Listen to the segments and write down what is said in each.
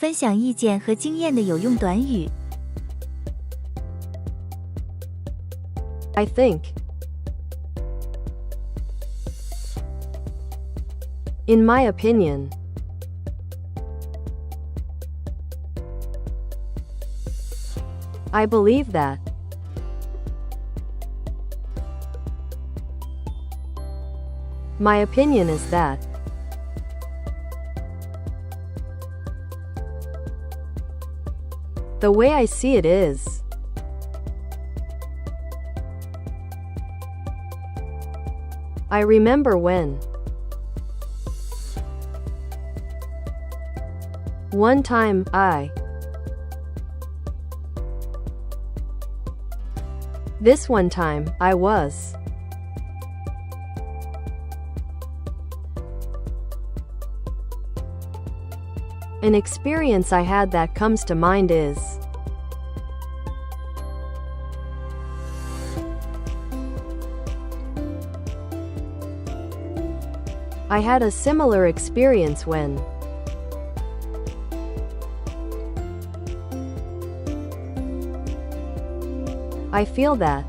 分享意见和经验的有用短语。I think. In my opinion. I believe that. My opinion is that. The way I see it is. I remember when. One time, This one time, I was. An experience I had that comes to mind is. I had a similar experience when. I feel that.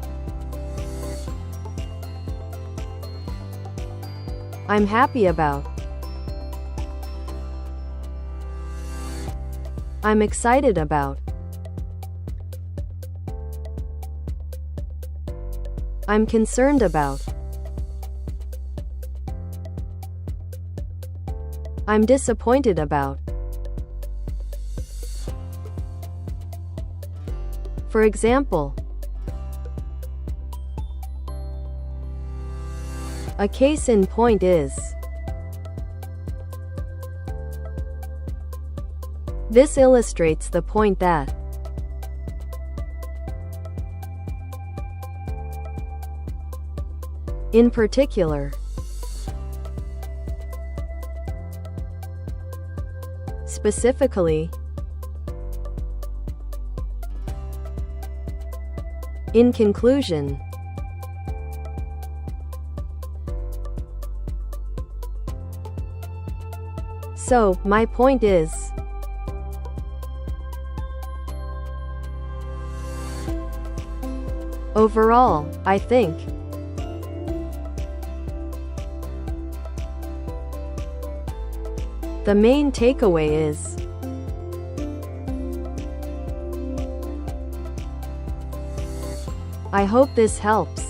I'm happy about. I'm excited about. I'm concerned about. I'm disappointed about. For example, a case in point is. This illustrates the point that. In particular. Specifically. In conclusion. So, my point is. Overall, I think. The main takeaway is. I hope this helps.